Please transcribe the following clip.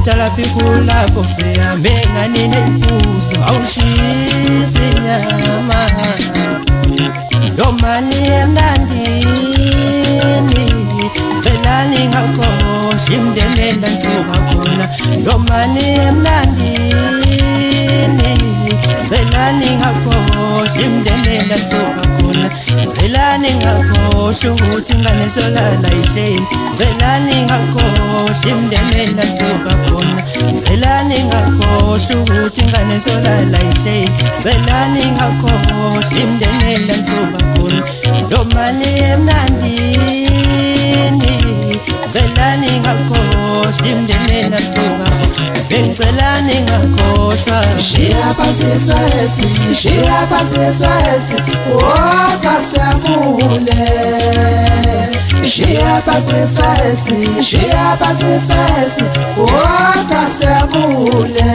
Lethalaphi kulapho sihambe ngani nembuzo awushisi inyama Ndomani emnandini Celani ngakhohlwa imndeni ndasuka khona Ndomani emnandini Celani ngakhohlwa imndeni ndasuka khona Celani ngakhohlwa ukuthi ingane solala ihleni Celani ngakhohlwa imndeni ndasuka khona Celani ngakhohlwa ukuthi ingane solala ihleni Celani ngakhohlwa imndeni ndasuka khona Ndomani emnandini Celani ngakhohlwa imndeni ndasuka Bengicelani ngakhohlwa Shiya pasiswa esi Woza sijabule Shiya pasiswa esi Woza sijabule